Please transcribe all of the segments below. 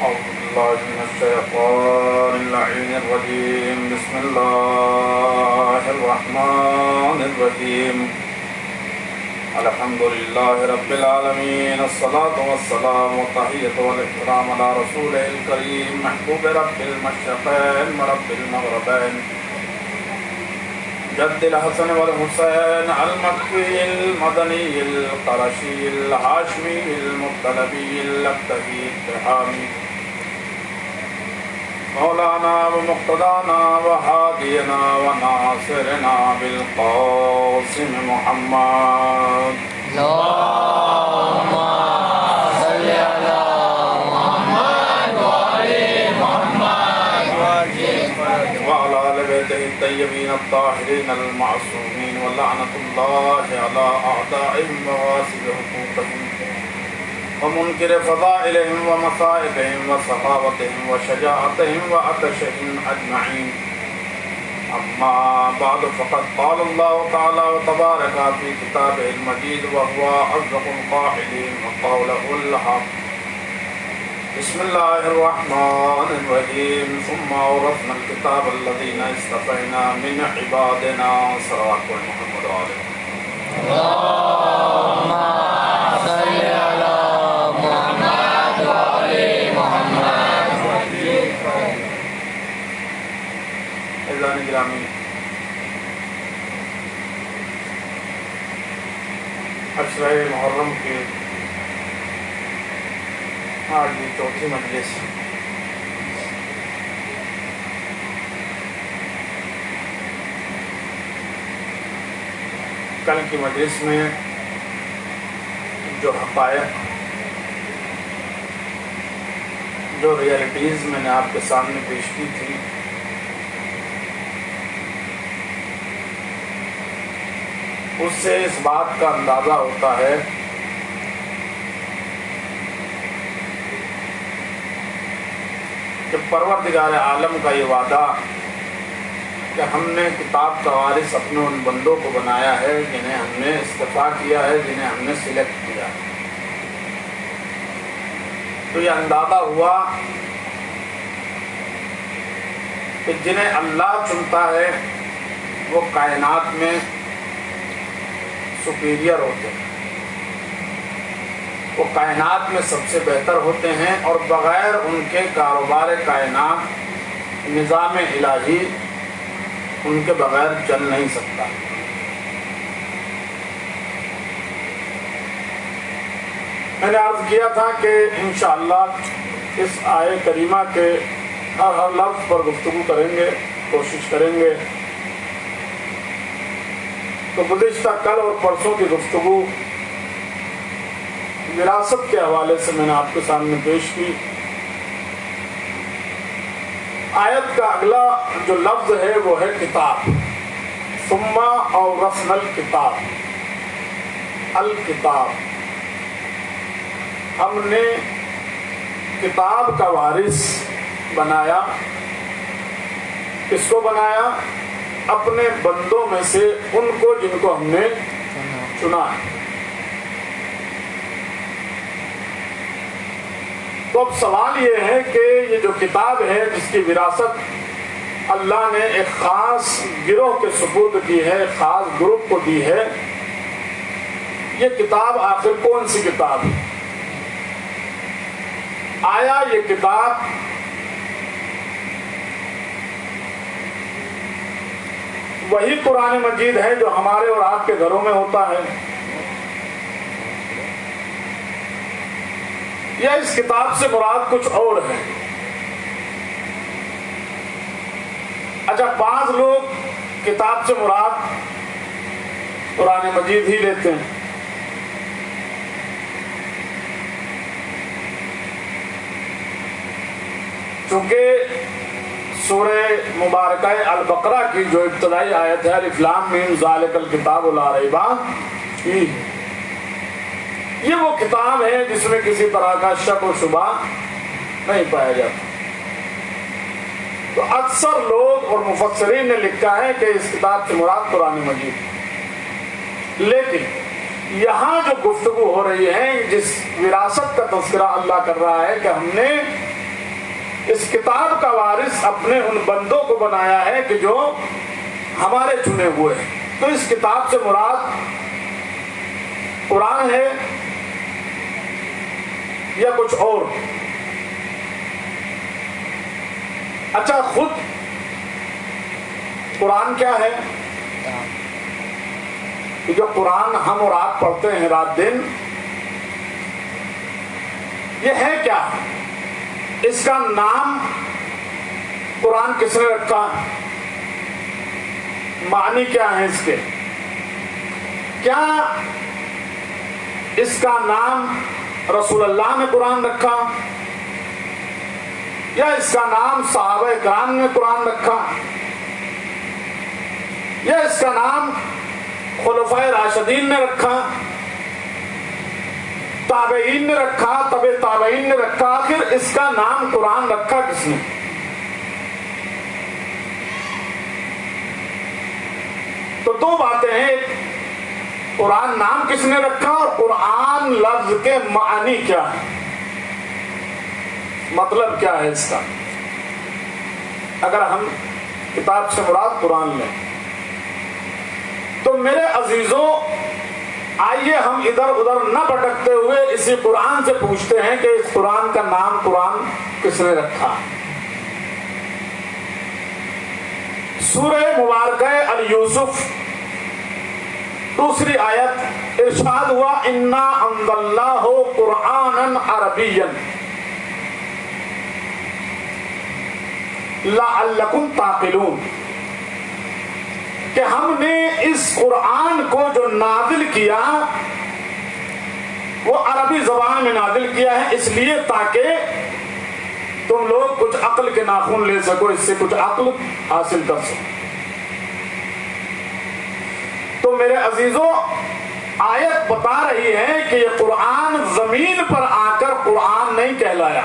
أعوذ بالله من الشيطان اللعين الرجيم. بسم الله الرحمن الرحيم. الحمد لله رب العالمين. الصلاة والسلام والتحية والإكرام على رسوله الكريم محبوب رب المشرقين ورب المغربين جد الحسن والحسين المكي المدني القرشي الهاشمي المطلبي اللقبي التهامي مولانا ومقتدانا وهادينا وناصرنا بالقاسم محمد. اللهم صل على محمد وعلى محمد وعلى آل بيته الطيبين الطاهرين المعصومين ولعنة الله على أعدائهم وغاصب حقوقهم ومنكر فضائلهم ومصائبهم وصحابتهم وشجاعتهم وعطشهم أجمعين. أما بعد فقد قال الله تعالى وتبارك في كتابه المجيد وهو أصدق القائلين وقوله الحق. بسم الله الرحمن الرحيم. ثم أورثنا الكتاب الذين اصطفينا من عبادنا. صلوات محمد عليه. اللهم صل على محمد وعلى محمد. عزیزان گرامی، عشرہ محرم کے آج یہ چوتھی مجلس. کل کی مجلس میں جو حقائق، جو ریئلٹیز میں نے آپ کے سامنے پیش کی تھی، اس سے اس بات کا اندازہ ہوتا ہے کہ پروردگار عالم کا یہ وعدہ کہ ہم نے کتاب کا وارث اپنے ان بندوں کو بنایا ہے جنہیں ہم نے اصطفیٰ کیا ہے، جنہیں ہم نے سلیکٹ کیا ہے. تو یہ اندازہ ہوا کہ جنہیں اللہ چنتا ہے وہ کائنات میں سپیریئر ہوتے ہیں، وہ کائنات میں سب سے بہتر ہوتے ہیں، اور بغیر ان کے کاروبار کائنات، نظام الہی ان کے بغیر چل نہیں سکتا. میں نے عرض کیا تھا کہ انشاءاللہ اس آیے کریمہ کے ہر لفظ پر گفتگو کریں گے، کوشش کریں گے. تو گزشتہ کل اور پرسوں کی گفتگو وراثت کے حوالے سے میں نے آپ کے سامنے پیش کی. آیت کا اگلا جو لفظ ہے وہ ہے کتاب. ثم اورثنا الکتاب، الکتاب، ہم نے کتاب کا وارث بنایا. کس کو بنایا؟ اپنے بندوں میں سے ان کو جن کو ہم نے چنا ہے. تو اب سوال یہ ہے کہ یہ جو کتاب ہے جس کی وراثت اللہ نے ایک خاص گروہ کے سپرد کی ہے، خاص گروپ کو دی ہے، یہ کتاب آخر کون سی کتاب ہے؟ آیا یہ کتاب وہی قرآن مجید ہے جو ہمارے اور آپ کے گھروں میں ہوتا ہے، یا اس کتاب سے مراد کچھ اور ہے؟ اچھا، بعض لوگ کتاب سے مراد قرآن مجید ہی لیتے ہیں. چونکہ سورہ مبارکہ البقرہ کی جو ابتدائی آیت ہے الف لام میم ذالک الکتاب لا ریب فیہ، یہ وہ کتاب ہے جس میں کسی طرح کا شک و شبہ نہیں پایا جاتا. تو اکثر لوگ اور مفسرین نے لکھا ہے کہ اس کتاب سے مراد قرآن مجید، لیکن یہاں جو گفتگو ہو رہی ہے، جس وراثت کا تذکرہ اللہ کر رہا ہے کہ ہم نے اس کتاب کا وارث اپنے ان بندوں کو بنایا ہے کہ جو ہمارے چنے ہوئے ہیں۔ تو اس کتاب سے مراد قرآن ہے یا کچھ اور؟ اچھا، خود قرآن کیا ہے؟ کہ جو قرآن ہم اور آپ پڑھتے ہیں رات دن، یہ ہے کیا؟ اس کا نام قرآن کس نے رکھا؟ معنی کیا ہے اس کے؟ کیا اس کا نام رسول اللہ نے قرآن رکھا، یا اس کا نام صحابہ کرام نے قرآن رکھا، یا اس کا نام خلفائے راشدین نے رکھا، تابعین نے رکھا، تبع تابعین نے رکھا؟ آخر اس کا نام قرآن رکھا کس نے؟ تو دو باتیں ہیں، قرآن نام کس نے رکھا اور قرآن لفظ کے معنی کیا ہے، مطلب کیا ہے اس کا؟ اگر ہم کتاب سے مراد قرآن لیں تو میرے عزیزوں، آئیے ہم ادھر ادھر نہ بھٹکتے ہوئے اسی قرآن سے پوچھتے ہیں کہ اس قرآن کا نام قرآن کس نے رکھا؟ سورہ مبارکہ الیوسف دوسری آیت ارشاد ہوا انا انزلناہ قرآنا عربیا لعلکم تعقلون، کہ ہم نے اس قرآن کو جو نازل کیا وہ عربی زبان میں نازل کیا ہے، اس لیے تاکہ تم لوگ کچھ عقل کے ناخن لے سکو، اس سے کچھ عقل حاصل کر سکو۔ تو میرے عزیزوں، آیت بتا رہی ہے کہ یہ قرآن زمین پر آ کر قرآن نہیں کہلایا،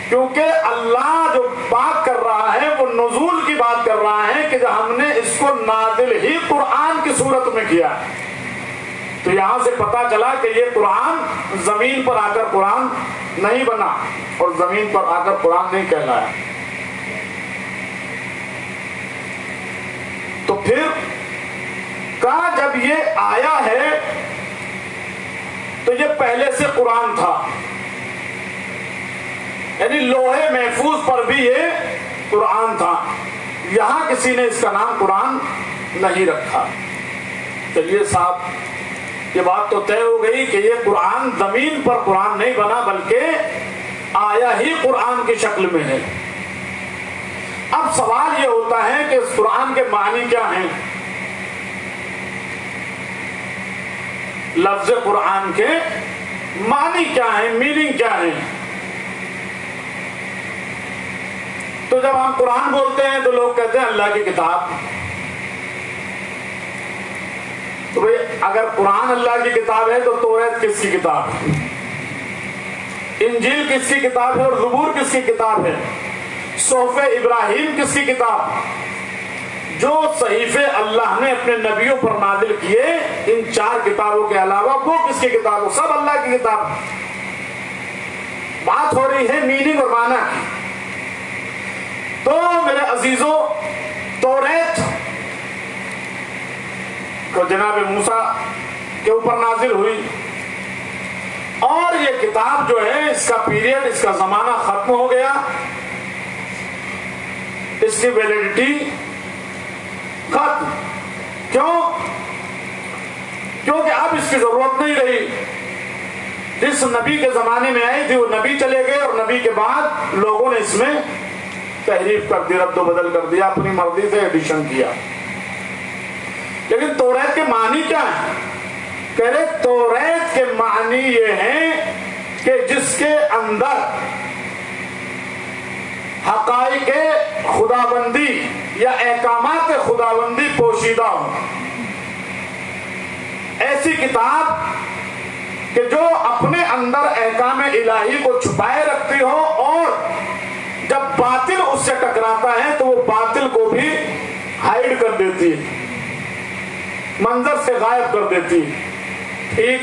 کیونکہ اللہ جو بات کر رہا ہے وہ نزول کی بات کر رہا ہے کہ جو ہم نے اس کو نازل ہی قرآن کی صورت میں کیا۔ تو یہاں سے پتا چلا کہ یہ قرآن زمین پر آ کر قرآن نہیں بنا اور زمین پر آ کر قرآن نہیں کہلایا۔ تو پھر کہا جب یہ آیا ہے تو یہ پہلے سے قرآن تھا، یعنی لوہے محفوظ پر بھی یہ قرآن تھا، یہاں کسی نے اس کا نام قرآن نہیں رکھا۔ چلیے صاحب، یہ بات تو طے ہو گئی کہ یہ قرآن زمین پر قرآن نہیں بنا بلکہ آیا ہی قرآن کی شکل میں ہے۔ اب سوال یہ ہوتا ہے کہ اس قرآن کے معنی کیا ہیں؟ لفظ قرآن کے معنی کیا ہیں، میننگ کیا ہے؟ تو جب ہم قرآن بولتے ہیں تو لوگ کہتے ہیں اللہ کی کتاب۔ تو بھئی اگر قرآن اللہ کی کتاب ہے تو توریت کس کی کتاب ہے، انجیل کس کی کتاب ہے اور زبور کس کی کتاب ہے، صحف ابراہیم کس کی کتاب؟ جو صحیفے اللہ نے اپنے نبیوں پر نازل کیے ان 4 کتابوں کے علاوہ وہ کس کی کتاب؟ وہ سب اللہ کی کتاب۔ بات ہو رہی ہے میننگ اور معنی کی۔ تو میرے عزیزوں، توریت کو جناب موسیٰ کے اوپر نازل ہوئی، اور یہ کتاب جو ہے اس کا پیریڈ، اس کا زمانہ ختم ہو گیا، اس کی ویلیڈیٹی ختم۔ کیوں؟ کیونکہ اب اس کی ضرورت نہیں رہی۔ جس نبی کے زمانے میں آئی تھی وہ نبی چلے گئے، اور نبی کے بعد لوگوں نے اس میں تحریف کر دی، رد و بدل کر دیا، اپنی مرضی سے ایڈیشن کیا۔ لیکن توریت کے معنی کیا ہے؟ کہہ رہے توریت کے معنی یہ ہیں کہ جس کے اندر حقائق خداوندی یا احکامات خداوندی پوشیدہ ہوں، ایسی کتاب کہ جو اپنے اندر احکام الہی کو چھپائے رکھتی ہو، اور جب باطل اس سے ٹکراتا ہے تو وہ باطل کو بھی ہائیڈ کر دیتی ہے، منظر سے غائب کر دیتی ہے۔ ٹھیک،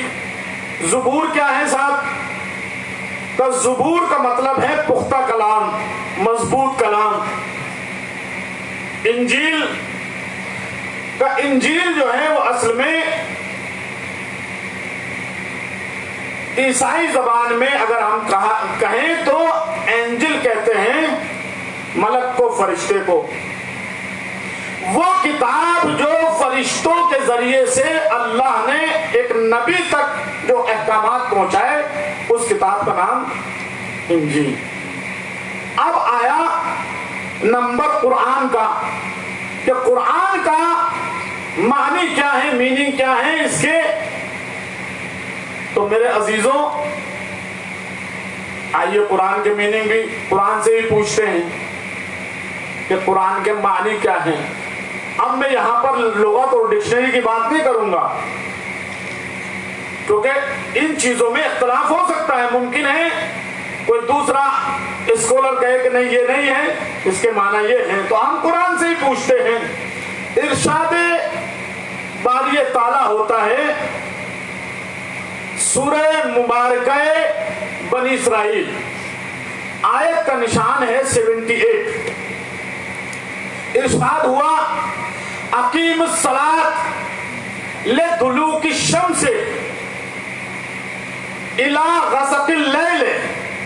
زبور کیا ہے صاحب؟ تو زبور کا مطلب ہے پختہ کلام، مضبوط کلام۔ انجیل جو ہے وہ اصل میں عیسائی زبان میں اگر ہم کہیں تو اینجل کہتے ہیں ملک کو، فرشتے کو۔ وہ کتاب جو فرشتوں کے ذریعے سے اللہ نے ایک نبی تک جو احکامات پہنچائے، اس کتاب کا نام انجیل۔ اب آیا نمبر قرآن کا، کہ قرآن کا معنی کیا ہے، میننگ کیا ہے اس کے۔ تو میرے عزیزوں، آئیے قرآن کے میننگ بھی قرآن سے ہی پوچھتے ہیں کہ قرآن کے معنی کیا ہیں۔ اب میں یہاں پر لغت اور ڈکشنری کی بات نہیں کروں گا، کیونکہ ان چیزوں میں اختلاف ہو سکتا ہے۔ ممکن ہے کوئی دوسرا اسکالر کہے کہ نہیں یہ نہیں ہے، اس کے معنی یہ ہیں، تو ہم قرآن سے ہی پوچھتے ہیں۔ ارشاد باری تعالیٰ ہوتا ہے سورہ مبارکہ بنی اسرائیل، آیت کا نشان ہے 78۔ ارشاد ہوا اقیم الصلاۃ لدلوک الشمس الی غسق اللیل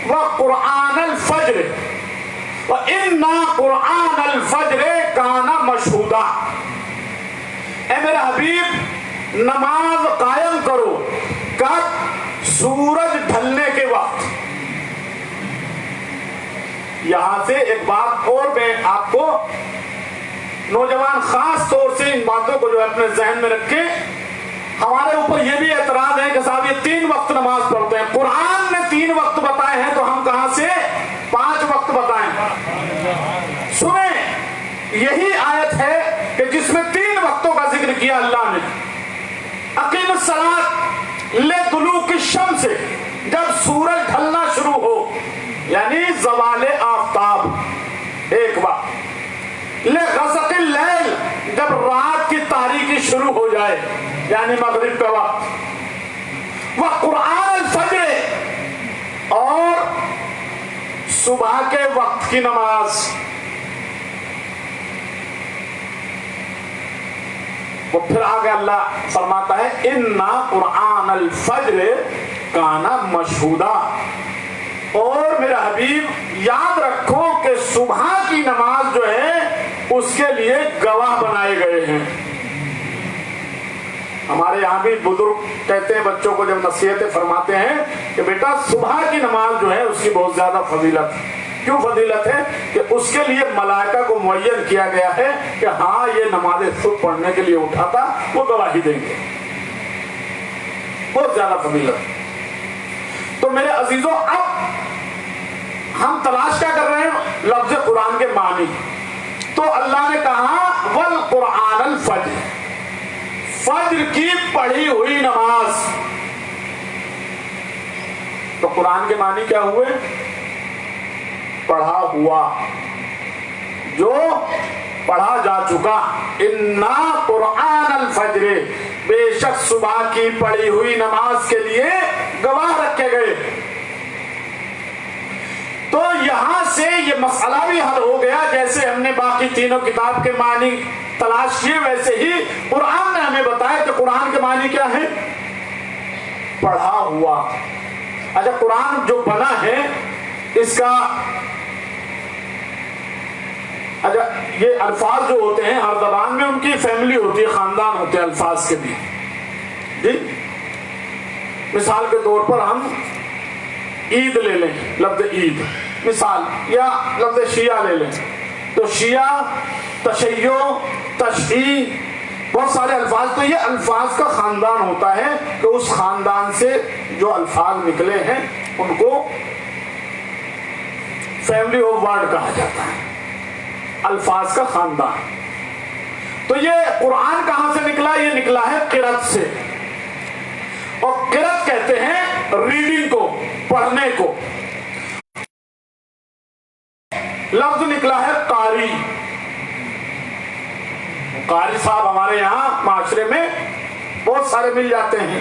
وقرآن الفجر وإنا قرآن الفجر کان مشہودا۔ اے میرے حبیب، نماز قائم کرو، کب؟ سورج ڈھلنے کے وقت۔ یہاں سے ایک بات اور میں آپ کو، نوجوان خاص طور سے ان باتوں کو جو اپنے ذہن میں رکھیں۔ ہمارے اوپر یہ بھی اعتراض ہے کہ صاحب یہ 3 وقت نماز پڑھتے ہیں۔ قرآن نے 3 وقت بتائے ہیں تو ہم کہاں سے 5 وقت بتائیں؟ سنیں، یہی آیت ہے کہ جس میں 3 وقتوں کا ذکر کیا اللہ نے۔ اقیم الصلاۃ لدلوک الشمس، جب سورج ڈھلنا شروع ہو، یعنی زوال آفتاب ایک وقت۔ لغسق اللیل، جب رات کی تاریکی شروع ہو جائے، یعنی مغرب کا وقت۔ وقرآن الفجر، اور صبح کے وقت کی نماز۔ وہ پھر آگے اللہ فرماتا ہے اِنَّا قرآن الفجر کان مشہودا۔ اور میرا حبیب یاد رکھو کہ صبح کی نماز جو ہے اس کے لیے گواہ بنائے گئے ہیں۔ ہمارے یہاں بھی بزرگ کہتے ہیں بچوں کو جب نصیحتیں فرماتے ہیں کہ بیٹا صبح کی نماز جو ہے اس کی بہت زیادہ فضیلت ہے۔ کیوں فضیلت ہے؟ کہ اس کے لیے ملائکہ کو معین کیا گیا ہے کہ ہاں یہ نماز صبح پڑھنے کے لیے اٹھا تھا، وہ گواہی دیں گے، بہت زیادہ فضیلت۔ تو میرے عزیزوں، اب ہم تلاش کیا کر رہے ہیں؟ لفظ قرآن کے معنی۔ تو اللہ نے کہا والقرآن الفجر، فجر کی پڑھی ہوئی نماز۔ تو قرآن کے معنی کیا ہوئے؟ پڑھا ہوا، جو پڑھا جا چکا۔ اِنَّا قرآن الفجر، بے شک صبح کی پڑھی ہوئی نماز کے لیے گواہ رکھے گئے۔ تو یہاں سے یہ مسئلہ بھی حل ہو گیا، جیسے ہم نے باقی تینوں کتاب کے معنی تلاش کیے، ویسے ہی قرآن نے ہمیں بتایا کہ قرآن کے معنی کیا ہے؟ پڑھا ہوا۔ اچھا، قرآن جو بنا ہے اس کا، اچھا یہ الفاظ جو ہوتے ہیں ہر زبان میں ان کی فیملی ہوتی ہے، خاندان ہوتے ہیں الفاظ کے بھی۔ جی مثال کے طور پر ہم عید لے لیں، لفظ عید مثال، یا لفظ شیعہ لے لیں تو شیعہ، تشیع، تشیع، بہت سارے الفاظ۔ تو یہ الفاظ کا خاندان ہوتا ہے کہ اس خاندان سے جو الفاظ نکلے ہیں ان کو فیملی آف ورڈ کہا جاتا ہے، الفاظ کا خاندان۔ تو یہ قرآن کہاں سے نکلا؟ یہ نکلا ہے قرأت سے، اور قرأت کہتے ہیں ریڈنگ کو، پڑھنے کو۔ لفظ نکلا ہے قاری۔ قاری صاحب ہمارے یہاں معاشرے میں بہت سارے مل جاتے ہیں۔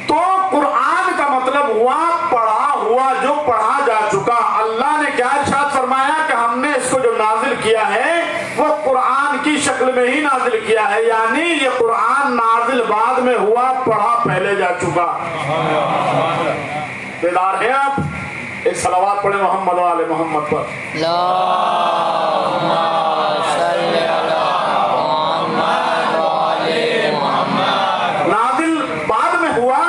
تو قرآن مطلب ہوا پڑھا ہوا، جو پڑھا جا چکا۔ اللہ نے کیا ارشاد فرمایا کہ ہم نے اس کو جو نازل کیا ہے وہ قرآن کی شکل میں ہی نازل کیا ہے، یعنی یہ قرآن نازل بعد میں ہوا، پڑھا پہلے جا چکا۔ بیدار ہیں آپ؟ ایک صلوات پڑھیں محمد و آل محمد پر۔ اللہم صلی علی محمد و آل محمد۔ نازل بعد میں ہوا،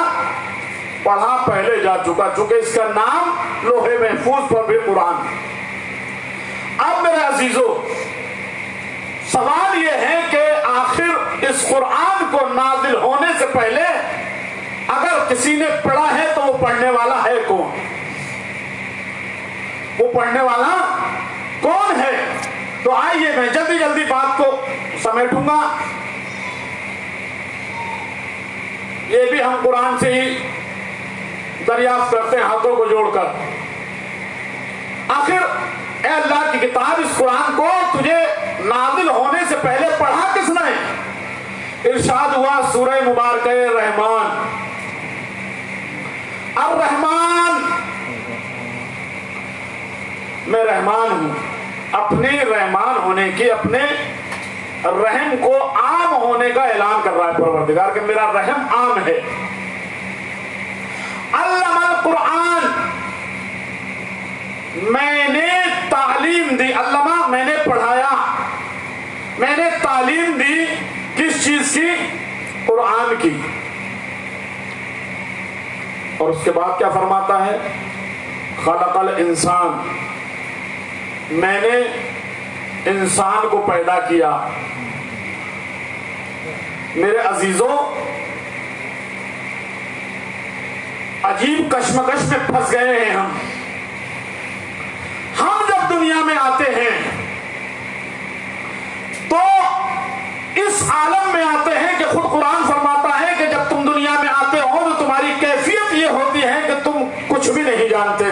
پڑھا پہلے جا چکا، چونکہ اس کا نام لوح محفوظ پر بھی قرآن۔ اب میرے عزیزو، سوال یہ ہے کہ آخر اس قرآن کو نازل ہونے سے پہلے اگر کسی نے پڑھا ہے تو وہ پڑھنے والا ہے کون؟ وہ پڑھنے والا کون ہے؟ تو آئیے میں جلدی جلدی بات کو سمیٹوں گا۔ یہ بھی ہم قرآن سے ہی دریافت کرتے ہیں ہاتھوں کو جوڑ کر۔ آخر اے اللہ کی کتاب، اس قرآن کو تجھے نازل ہونے سے پہلے پڑھا کس نے؟ ارشاد ہوا سورہ مبارکہ رحمان۔ الرحمن، میں رحمان ہوں، اپنے رحمان ہونے کی، اپنے رحم کو عام ہونے کا اعلان کر رہا ہے پروردگار کہ میرا رحم عام ہے۔ علم القرآن، میں نے تعلیم دی، علمہ میں نے پڑھایا، میں نے تعلیم دی، کس چیز کی؟ قرآن کی۔ اور اس کے بعد کیا فرماتا ہے؟ خلق الانسان، میں نے انسان کو پیدا کیا۔ میرے عزیزوں، عجیب کشمکش میں پھنس گئے ہیں ہم جب دنیا میں آتے ہیں تو اس عالم میں آتے ہیں کہ خود قرآن فرماتا ہے کہ جب تم دنیا میں آتے ہو تو تمہاری کیفیت یہ ہوتی ہے کہ تم کچھ بھی نہیں جانتے،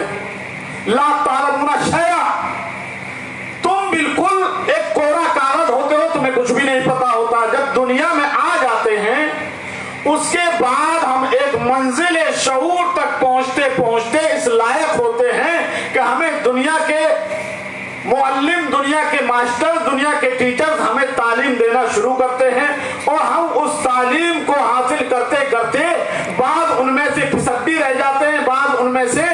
لا تعلمون شیئا، تم بالکل ایک کوڑا کاغذ ہوتے ہو، تمہیں کچھ بھی نہیں پتا ہوتا۔ جب دنیا میں آ جاتے ہیں اس کے بعد ہم ایک منزل شعور تک پہنچتے پہنچتے اس لائق ہوتے ہیں کہ ہمیں دنیا کے معلم، دنیا کے ماسٹر، دنیا کے ٹیچرز ہمیں تعلیم دینا شروع کرتے ہیں، اور ہم اس تعلیم کو حاصل کرتے کرتے بعض ان میں سے پھسک بھی رہ جاتے ہیں، بعض ان میں سے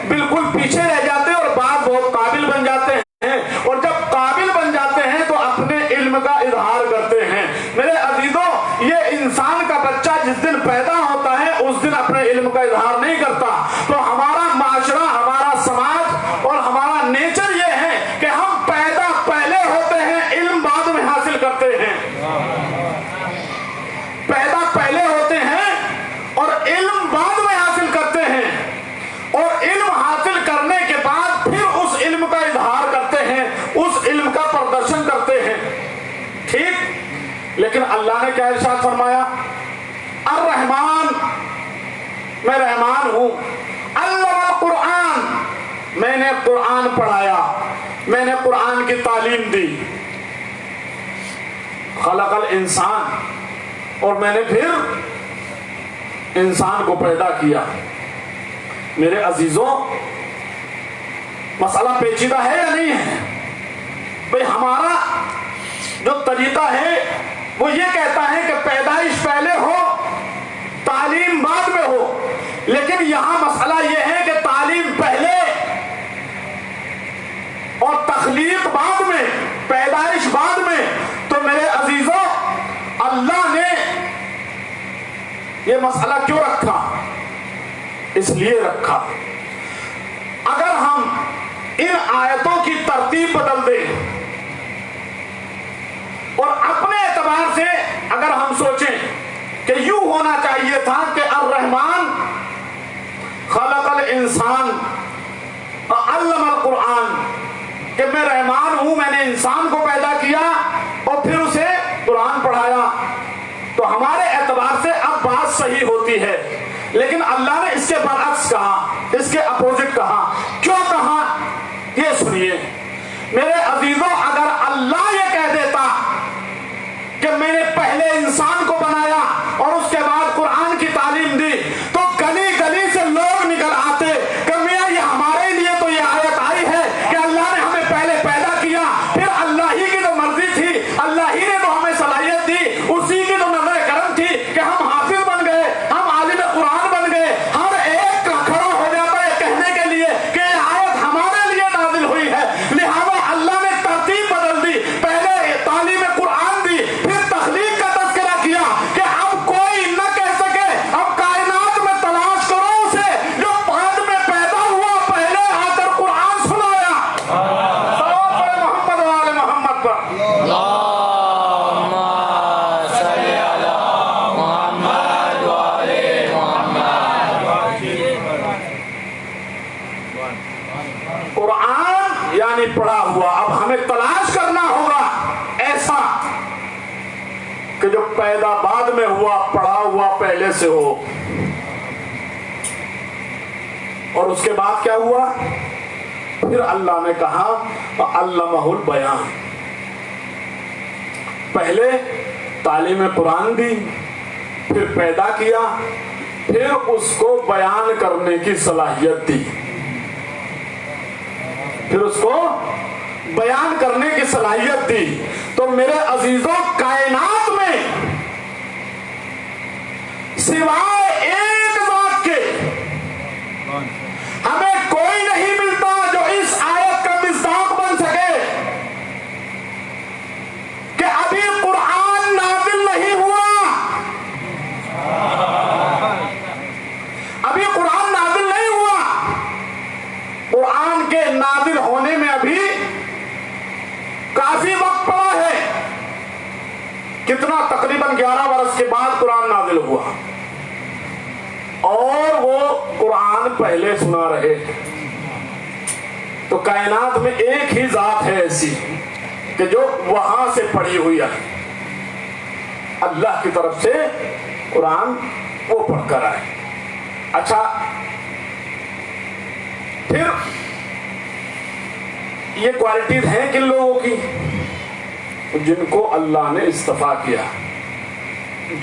بالکل پیچھے رہ جاتے ہیں، اور بعض بہت قابل بن جاتے ہیں، اور جب قابل بن جاتے ہیں تو اپنے علم کا اظہار کرتے ہیں۔ میرے عزیزوں، یہ انسان کا بچہ جس دن پیدا ہوتا ہے اس دن اپنے علم کا اظہار نہیں کرتا۔ تو ہمارا معاشرہ، ہمارا سماج اور ہمارا نیچر یہ ہے کہ ہم پیدا پہلے ہوتے ہیں، علم بعد میں حاصل کرتے ہیں۔ پیدا پہلے ہوتے ہیں اور علم بعد میں حاصل کرتے ہیں، اور علم حاصل کرنے کے بعد پھر اس علم کا اظہار کرتے ہیں، اس علم کا پردرشن کرتے ہیں۔ ٹھیک؟ لیکن اللہ نے کیا ارشاد فرمایا؟ الرحمن، میں رحمان ہوں۔ علم القرآن، میں نے قرآن پڑھایا، میں نے قرآن کی تعلیم دی۔ خلق الانسان، اور میں نے پھر انسان کو پیدا کیا۔ میرے عزیزوں، مسئلہ پیچیدہ ہے یا نہیں ہے؟ بھئی ہمارا جو طریقہ ہے وہ یہ کہتا ہے کہ پیدائش پہلے ہو، تعلیم بعد میں ہو، لیکن یہاں مسئلہ یہ ہے کہ تعلیم پہلے اور تخلیق بعد میں، پیدائش بعد میں۔ تو میرے عزیزوں، اللہ نے یہ مسئلہ کیوں رکھا؟ اس لیے رکھا اگر ہم ان آیتوں کی ترتیب بدل دیں اور اپنے اعتبار سے اگر ہم سوچیں کہ یوں ہونا چاہیے تھا کہ الرحمن خلق الانسان علم القرآن، کہ میں رحمان ہوں، میں نے انسان کو پیدا کیا اور پھر اسے قرآن پڑھایا، تو ہمارے اعتبار سے اب بات صحیح ہوتی ہے۔ لیکن اللہ نے اس کے برعکس کہا، اس کے اپوزٹ کہا۔ کیوں کہا؟ یہ سنیے میرے عزیزوں، اگر اللہ یہ کہہ دیتا کہ میں نے پہلے انسان کو بنایا اور اس کے بعد قرآن کی تعلیم دی، تو گلی گلی سے لوگ یعنی پڑا ہوا. اب ہمیں تلاش کرنا ہوگا ایسا کہ جو پیدا بعد میں ہوا پڑھا ہوا پہلے سے ہو. اور اس کے بعد کیا ہوا؟ پھر اللہ نے کہا علمہ البیان. پہلے تعلیم قرآن دی، پھر پیدا کیا، پھر اس کو بیان کرنے کی صلاحیت دی. پھر اس کو بیان کرنے کی صلاحیت دی. تو میرے عزیزوں، کائنات میں سوائے ایک ذات کے ہمیں کوئی نہیں ملتا جو اس آیت کا مصداق بن سکے کہ ابھی قرآن نازل نہیں ہوا. ابھی قرآن نازل نہیں ہوا. قرآن کے نازل ہونے میں ابھی کافی وقت پڑا ہے. کتنا؟ تقریباً 11 برس کے بعد قرآن نازل ہوا. اور وہ قرآن پہلے سنا رہے. تو کائنات میں ایک ہی ذات ہے ایسی کہ جو وہاں سے پڑھی ہوئی ہے. اللہ کی طرف سے قرآن وہ پڑھ کر آئے. اچھا، پھر یہ کوالٹیز ہیں کن لوگوں کی؟ جن کو اللہ نے اصطفیٰ کیا،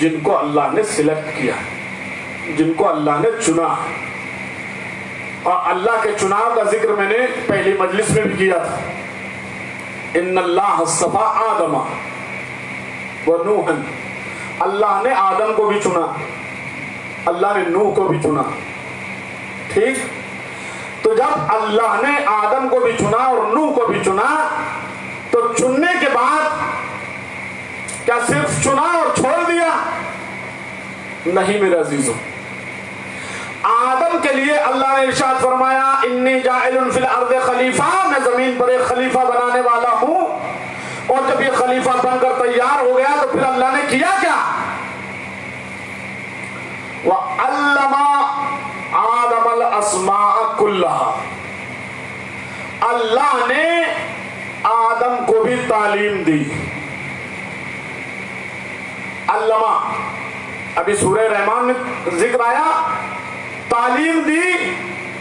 جن کو اللہ نے سلیکٹ کیا، جن کو اللہ نے چنا. اور اللہ کے چناؤ کا ذکر میں نے پہلی مجلس میں بھی کیا تھا. ان اللہ اصطفیٰ آدم و نوحا. اللہ نے آدم کو بھی چنا، اللہ نے نوح کو بھی چنا. ٹھیک؟ تو جب اللہ نے آدم کو بھی چنا اور نوح کو بھی چنا، تو چننے کے بعد کیا صرف چنا اور چھوڑ دیا؟ نہیں میرے عزیزوں. آدم کے لیے اللہ نے ارشاد فرمایا انی جاعل فی الارض خلیفہ، میں زمین پر ایک خلیفہ بنانے والا ہوں. اور جب یہ خلیفہ بن کر تیار ہو گیا تو پھر اللہ نے کیا کیا؟ وَعَلَّمَ آدَمَ الْأَسْمَاءَ كُلَّهَا. اللہ نے آدم کو بھی تعلیم دی. علامہ، ابھی سورہ رحمان میں ذکر آیا تعلیم دی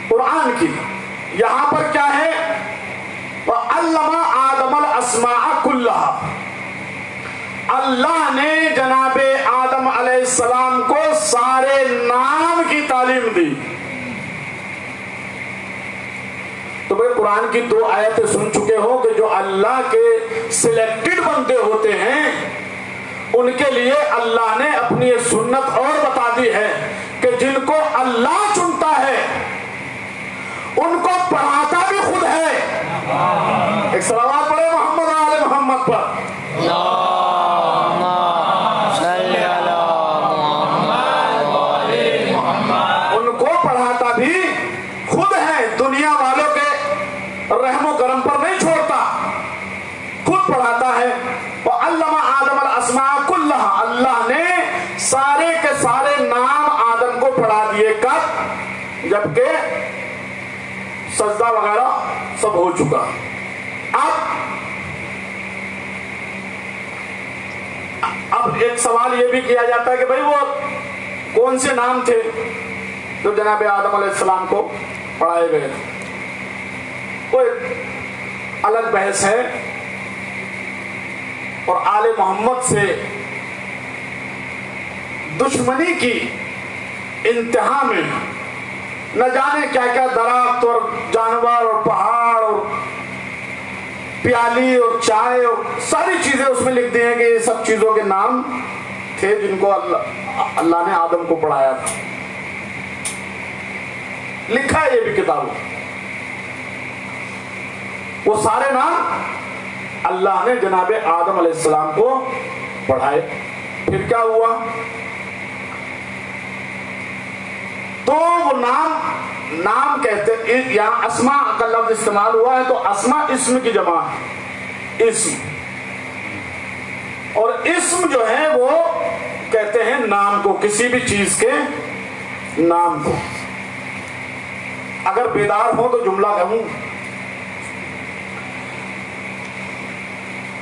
قرآن کی. یہاں پر کیا ہے؟ وَعَلَّمَ آدَمَ الْأَسْمَاءَ كُلَّهَا. اللہ نے جناب آدم علیہ السلام کو سارے نام کی تعلیم دی. تو بھائی قرآن کی 2 آیتیں سن چکے ہو کہ جو اللہ کے سلیکٹڈ بندے ہوتے ہیں ان کے لیے اللہ نے اپنی یہ سنت اور بتا دی ہے کہ جن کو اللہ چنتا ہے ان کو پڑھاتا بھی خود ہے. ایک صلوات پڑھے محمد آل محمد پر. ان کو پڑھاتا بھی خود ہے. دنیا والوں کے رحم و کرم پر نہیں چھوڑتا، خود پڑھاتا ہے. وَعَلَّمَ آدَمَ الْأَسْمَاءَ كُلَّهَا. اللہ نے سارے کے سارے نام آدم کو پڑھا دیے. کب؟ جبکہ سجدہ وغیرہ سب ہو چکا. اب ایک سوال یہ بھی کیا جاتا ہے کہ بھئی وہ کون سے نام تھے جو جناب آدم علیہ السلام کو پڑھائے گئے تھے؟ وہ ایک الگ بحث ہے. اور آل محمد سے دشمنی کی انتہا میں نہ جانے کیا کیا درخت اور جانور اور پہاڑ اور پیالی اور چائے اور ساری چیزیں اس میں لکھ دی ہیں کہ یہ سب چیزوں کے نام تھے جن کو اللہ نے آدم کو پڑھایا تھا. لکھا ہے یہ بھی کتابوں. وہ سارے نام اللہ نے جناب آدم علیہ السلام کو پڑھائے. پھر کیا ہوا؟ تو وہ نام کہتے ہیں. یہاں اسماء کا لفظ استعمال ہوا ہے تو اسماء اسم کی جمع ہے. اسم اور اسم جو ہے وہ کہتے ہیں نام کو، کسی بھی چیز کے نام کو. اگر بیدار ہو تو جملہ کہوں.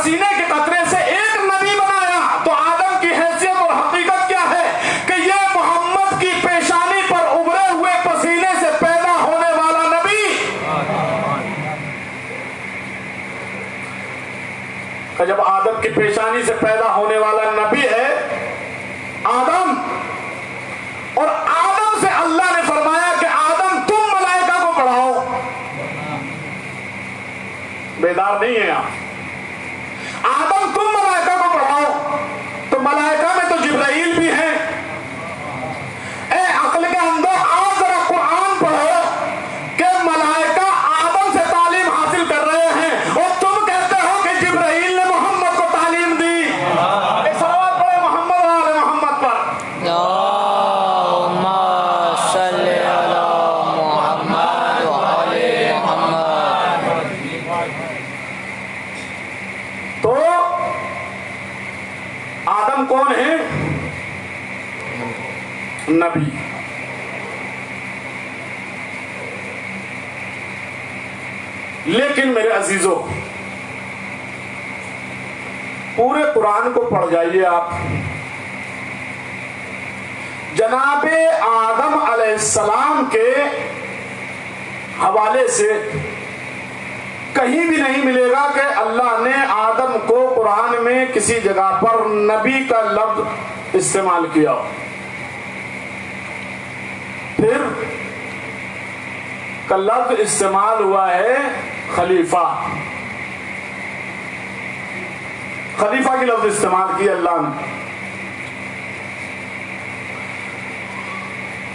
پسینے کے قطرے سے ایک نبی بنایا، تو آدم کی حیثیت اور حقیقت کیا ہے کہ یہ محمد کی پیشانی پر ابھرے ہوئے پسینے سے پیدا ہونے والا نبی، کہ جب آدم کی پیشانی سے پیدا ہونے والا نبی ہے آدم، اور آدم سے اللہ نے فرمایا کہ آدم تم ملائکہ کو پڑھاؤ، بیدار نہیں ہے آپ، آدم تم ملائکہ کو پڑھاؤ، تو ملائکہ میں تو جبرائیل بھی ہیں، اے عقل کے اندر آؤ ذرا قرآن پڑھو کہ ملائکہ آدم سے تعلیم حاصل کر رہے ہیں اور تم کہتے ہو کہ جبرائیل نے محمد کو تعلیم دی۔ ایک صلوات پڑھے محمد و آل محمد پر۔ اللہم صلی علی محمد و آل محمد۔ تو آدم کون ہے؟ نبی۔ لیکن میرے عزیزو، پورے قرآن کو پڑھ جائیے آپ، جناب آدم علیہ السلام کے حوالے سے کہیں بھی نہیں ملے گا کہ اللہ نے آدم کو قرآن میں کسی جگہ پر نبی کا لفظ استعمال کیا ہو۔ پھر کا لفظ استعمال ہوا ہے خلیفہ، خلیفہ کی لفظ استعمال کیا اللہ نے،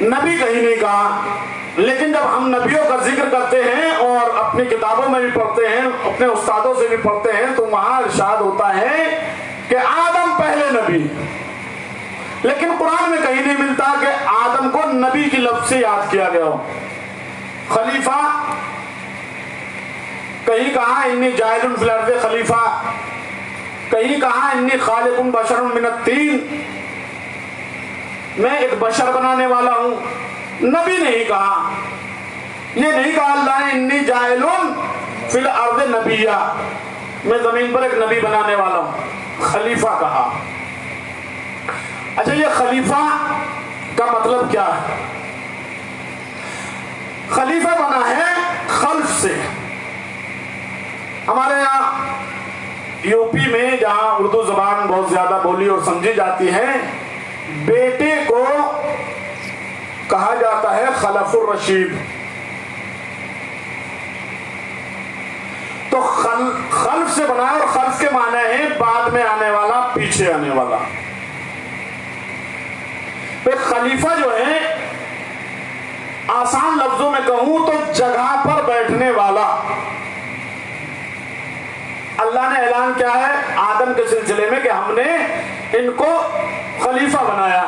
نبی کہیں نہیں کہا۔ لیکن جب ہم نبیوں کا ذکر کرتے ہیں اور اپنی کتابوں میں بھی پڑھتے ہیں، اپنے استادوں سے بھی پڑھتے ہیں، تو وہاں ارشاد ہوتا ہے کہ آدم پہلے نبی، لیکن قرآن میں کہیں نہیں ملتا کہ آدم کو نبی کی لفظ سے یاد کیا گیا ہو۔ خلیفہ کہیں کہا انی جاعل فی الارض خلیفہ، کہیں کہا انی خالق بشر من الطین، میں ایک بشر بنانے والا ہوں، نبی نہیں کہا۔ یہ نہیں کہا اللہ نے انی جاعل فی الارض نبیہ، میں زمین پر ایک نبی بنانے والا ہوں، خلیفہ کہا۔ اچھا، یہ خلیفہ کا مطلب کیا ہے؟ خلیفہ بنا ہے خلف سے۔ ہمارے یہاں یو پی میں جہاں اردو زبان بہت زیادہ بولی اور سمجھی جاتی ہے، بیٹے کو کہا جاتا ہے خلف الرشید۔ تو خلف سے بنا ہے، اور خلف کے معنی ہے بعد میں آنے والا، پیچھے آنے والا۔ خلیفہ جو ہے آسان لفظوں میں کہوں تو جگہ پر بیٹھنے والا۔ اللہ نے اعلان کیا ہے آدم کے سلسلے میں کہ ہم نے ان کو خلیفہ بنایا،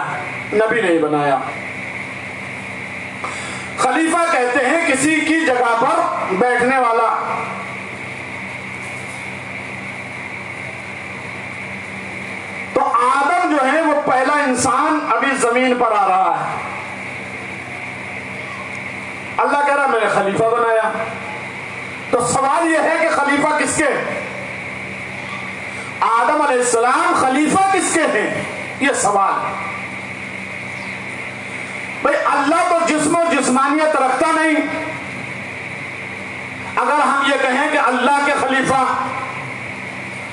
نبی نہیں بنایا۔ خلیفہ کہتے ہیں کسی کی جگہ پر بیٹھنے والا۔ تو آدم جو ہے وہ پہلا انسان ابھی زمین پر آ رہا ہے، اللہ کہہ رہا میں نے خلیفہ بنایا۔ تو سوال یہ ہے کہ خلیفہ کس کے؟ آدم علیہ السلام خلیفہ کس کے ہیں؟ یہ سوال۔ بھئی اللہ تو جسم و جسمانیت رکھتا نہیں، اگر ہم یہ کہیں کہ اللہ کے خلیفہ،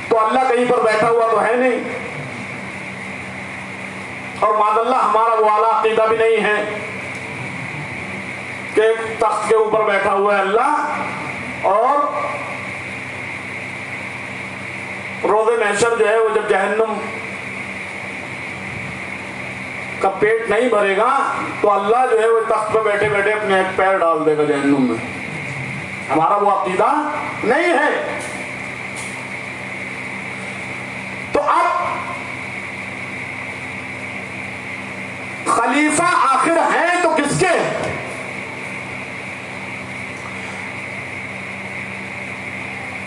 تو اللہ کہیں پر بیٹھا ہوا تو ہے نہیں، اور معاذ اللہ ہمارا وہ اعلیٰ عقیدہ بھی نہیں ہے کہ تخت کے اوپر بیٹھا ہوا ہے اللہ، اور روز محشر جو ہے وہ جب جہنم کا پیٹ نہیں بھرے گا تو اللہ جو ہے وہ تخت پہ بیٹھے بیٹھے اپنے ایک پیر ڈال دے گا جہنم میں۔ ہمارا وہ عقیدہ نہیں ہے۔ تو اب خلیفہ آخر ہیں تو کس کے؟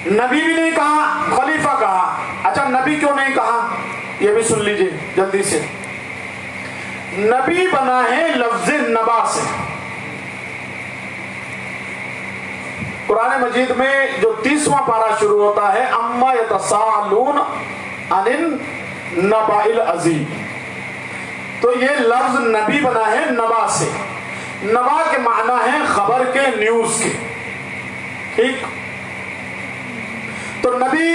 نبی بھی نہیں کہا، خلیفہ کہا۔ اچھا، نبی کیوں نہیں کہا یہ بھی سن لیجئے جلدی سے۔ نبی بنا ہے لفظ نبا سے۔ قرآن مجید میں جو 30واں پارہ شروع ہوتا ہے اما یتساءلون عن النبأ العظیم، تو یہ لفظ نبی بنا ہے نبا سے. نبا کے معنی ہے خبر کے، نیوز کے. ٹھیک، تو نبی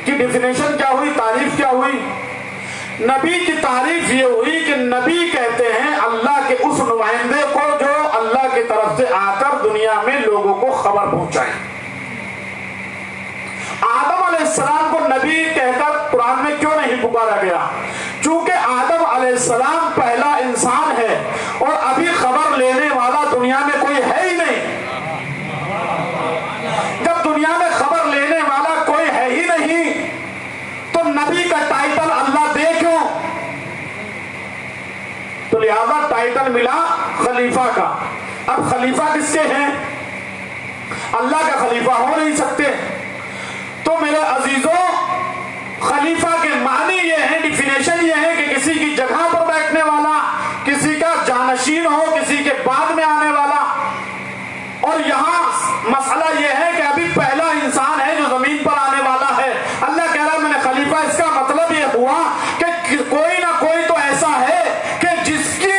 کی ڈیفینیشن کیا ہوئی، تعریف کیا ہوئی؟ نبی کی تعریف یہ ہوئی کہ نبی کہتے ہیں اللہ کے اس نمائندے کو جو اللہ کی طرف سے آ کر دنیا میں لوگوں کو خبر پہنچائے. آدم علیہ السلام کو نبی کہہ کر قرآن میں کیوں نہیں پکارا گیا؟ چونکہ آدم علیہ السلام پہلا انسان ہے اور ابھی خبر لینے والا دنیا میں کوئی ہے ہی نہیں. جب دنیا میں خبر لینے والا کوئی ہے ہی نہیں تو نبی کا ٹائٹل اللہ دے کیوں؟ تو لہذا ٹائٹل ملا خلیفہ کا. اب خلیفہ کس کے ہیں؟ اللہ کا خلیفہ ہو نہیں سکتے. تو میرے عزیزوں، خلیفہ کے معنی یہ ہے، ڈیفینیشن یہ ہے کہ کسی کی جگہ پر بیٹھنے والا، کسی کا جانشین ہو، کسی کے بعد میں آنے والا. اور یہاں مسئلہ یہ ہے کہ ابھی پہلا انسان ہے جو زمین پر آنے والا ہے. اللہ کہہ رہا ہے میں نے خلیفہ، اس کا مطلب یہ ہوا کہ کوئی نہ کوئی تو ایسا ہے کہ جس کی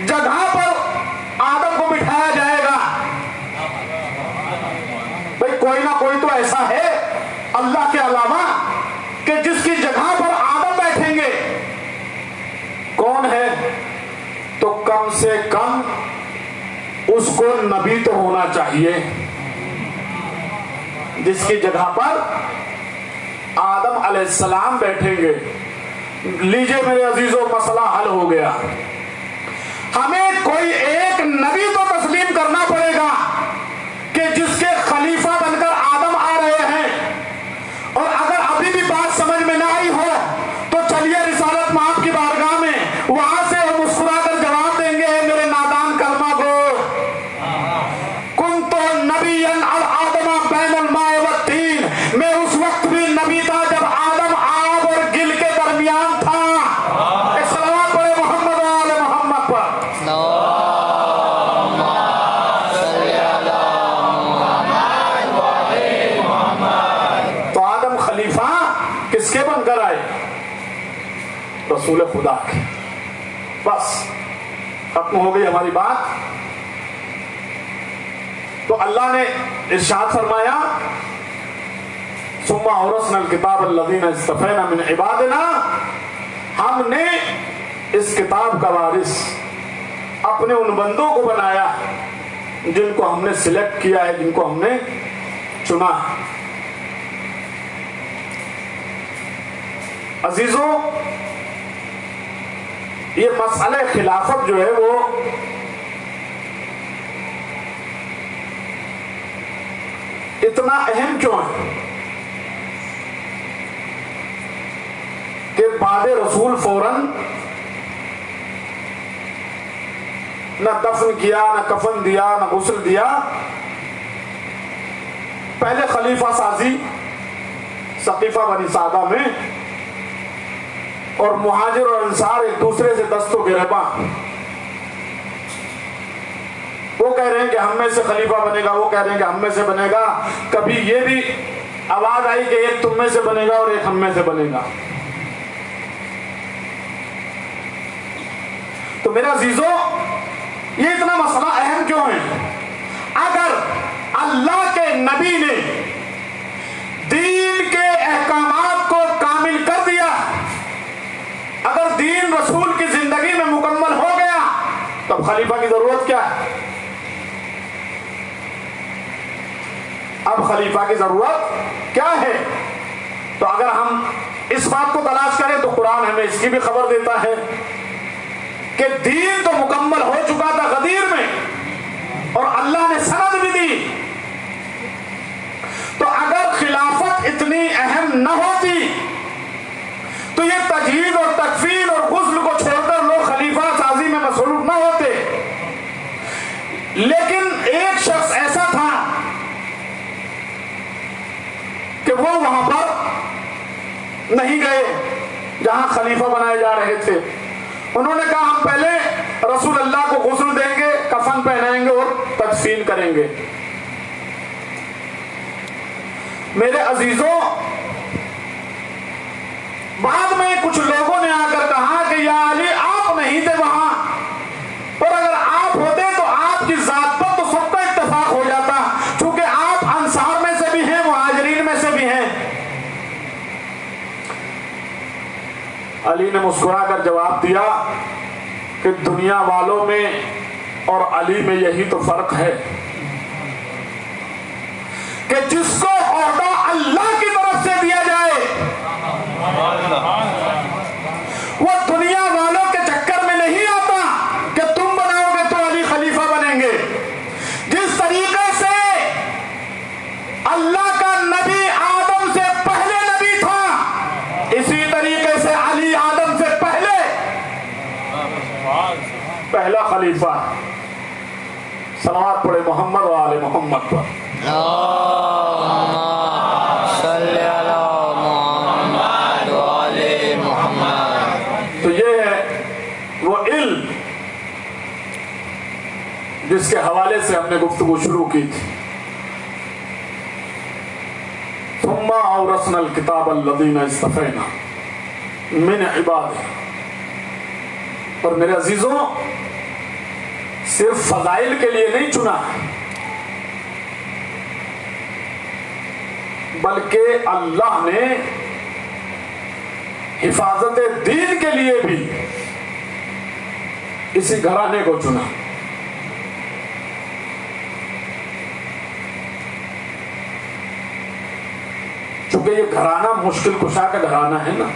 جگہ پر آدم کو بٹھایا جائے گا. بھئی کوئی نہ کوئی تو ایسا ہے اللہ کے علاوہ کہ جس کی جگہ پر آدم بیٹھیں گے. کون ہے؟ تو کم سے کم اس کو نبی تو ہونا چاہیے جس کی جگہ پر آدم علیہ السلام بیٹھیں گے. لیجئے میرے عزیزوں، مسئلہ حل ہو گیا. ہمیں کوئی ایک نبی تو تسلیم کرنا پڑے گا کہ جس کے خلیفہ بن کر آدم آ رہے ہیں. اور اگر ابھی بھی بات سمجھ میں نہ آئی ہو تو چلیے رسالت مآب کی بارگاہ میں، وہاں سے ہم مسکرا کر جواب دیں گے میرے نادان کلمہ کو، کنت نبیا آدم بین الماء والطین، میں اس وقت بھی نبی تھا جب آدم آب اور گل کے درمیان تھا. ایک صلوات پڑھے محمد و آل محمد پر. تو آدم خلیفہ کس کے بن کر آئے؟ رسول خدا کے. بس ختم ہو گئی ہماری بات. تو اللہ نے ارشاد فرمایا ثم اورثنا الکتاب الذین اصطفینا من عبادنا، ہم نے اس کتاب کا وارث اپنے ان بندوں کو بنایا جن کو ہم نے سلیکٹ کیا ہے، جن کو ہم نے چنا. عزیزوں، یہ مسئلہ خلافت جو ہے وہ اتنا اہم کیوں ہے کہ بعد رسول فوراً نہ دفن کیا، نہ کفن دیا، نہ غسل دیا. پہلے خلیفہ سازی سقیفہ بنی سعدہ میں، اور مہاجر اور انصار ایک دوسرے سے دست و گریباں. وہ کہہ رہے ہیں کہ ہم میں سے خلیفہ بنے گا، وہ کہہ رہے ہیں کہ ہم میں سے بنے گا. کبھی یہ بھی آواز آئی کہ ایک تم میں سے بنے گا اور ایک ہم میں سے بنے گا. تو میرا عزیزوں، یہ اتنا مسئلہ اہم کیوں ہے؟ اگر اللہ کے نبی نے دین کے احکامات کو کامل کر دیا، اگر دین رسول کی زندگی میں مکمل ہو گیا، تب خلیفہ کی ضرورت کیا ہے؟ اب خلیفہ کی ضرورت کیا ہے؟ تو اگر ہم اس بات کو تلاش کریں تو قرآن ہمیں اس کی بھی خبر دیتا ہے کہ دین تو مکمل ہو چکا تھا غدیر میں، اور اللہ نے سند بھی دی. تو اگر خلافت اتنی اہم نہ ہوتی تو یہ تجہیز اور تکفین اور غسل کو چھوڑ کر لوگ خلیفہ سازی میں مصروف نہ ہوتے. لیکن ایک شخص ایسا تھا کہ وہ وہاں پر نہیں گئے جہاں خلیفہ بنائے جا رہے تھے. انہوں نے کہا ہم پہلے رسول اللہ کو غسل دیں گے، کفن پہنائیں گے اور تدفین کریں گے. میرے عزیزوں، بعد میں کچھ لوگوں نے آ کر کہا کہ یا علی آپ نہیں تھے وہاں، اور اگر آپ ہوتے تو آپ کی ذات پر تو سب کا اتفاق ہو جاتا، چونکہ آپ انصار میں سے بھی ہیں، مہاجرین میں سے بھی ہیں۔ علی نے مسکرا کر جواب دیا کہ دنیا والوں میں اور علی میں یہی تو فرق ہے کہ جس کو عہدہ اللہ کی طرف سے دیا جائے وہ دنیا والوں کے چکر میں نہیں آتا کہ تم بناؤ گے تو علی خلیفہ بنیں گے۔ جس طریقے سے اللہ کا نبی آدم سے پہلے نبی تھا، اسی طریقے سے علی آدم سے پہلا خلیفہ۔ صلوات پڑھے محمد و آل محمد پر۔ اللہم صلی علی محمد و آل محمد۔ تو یہ ہے وہ علم جس کے حوالے سے ہم نے گفتگو شروع کی تھی۔ ثم اورثنا الکتاب الذین اصطفینا من عبادنا۔ اور میرے عزیزوں، صرف فضائل کے لیے نہیں چنا، بلکہ اللہ نے حفاظت دین کے لیے بھی اسی گھرانے کو چنا۔ چونکہ یہ گھرانہ مشکل کشا کا گھرانہ ہے نا،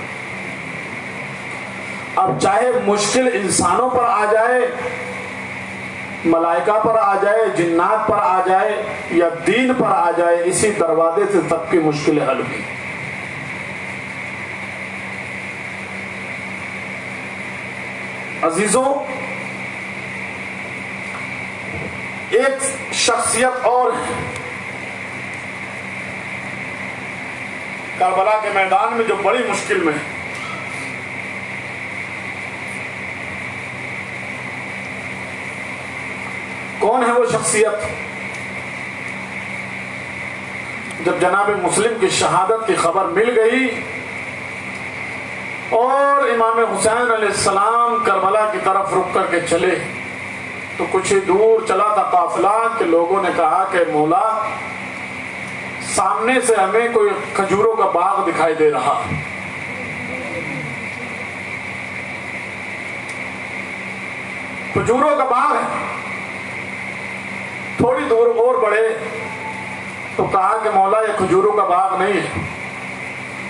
اب چاہے مشکل انسانوں پر آ جائے، ملائکہ پر آ جائے، جنات پر آ جائے یا دین پر آ جائے، اسی دروازے سے سب کی مشکل حل ہوئی۔ عزیزوں، ایک شخصیت اور ہے کربلا کے میدان میں جو بڑی مشکل میں ہے۔ کون ہے وہ شخصیت؟ جب جناب مسلم کی شہادت کی خبر مل گئی اور امام حسین علیہ السلام کربلا کی طرف رک کر کے چلے، تو کچھ ہی دور چلا تھا قافلہ کہ لوگوں نے کہا کہ مولا سامنے سے ہمیں کوئی کھجوروں کا باغ دکھائی دے رہا۔ کھجوروں کا باغ ہے۔ تھوڑی دور اور بڑھے تو کہا کہ مولا یہ کھجوروں کا باغ نہیں ہے،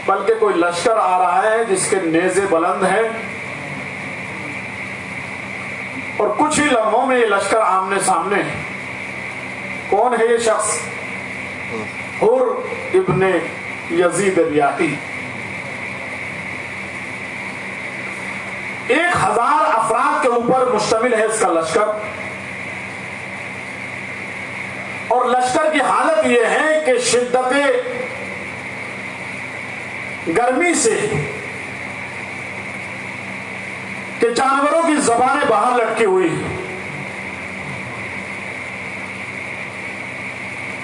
بلکہ کوئی لشکر آ رہا ہے جس کے نیزے بلند ہیں، اور کچھ ہی لمحوں میں یہ لشکر آمنے سامنے ہے۔ کون ہے یہ شخص؟ حر ابن یزید ریاحی۔ 1000 افراد کے اوپر مشتمل ہے اس کا لشکر، اور لشکر کی حالت یہ ہے کہ شدت گرمی سے کہ جانوروں کی زبانیں باہر لٹکی ہوئی۔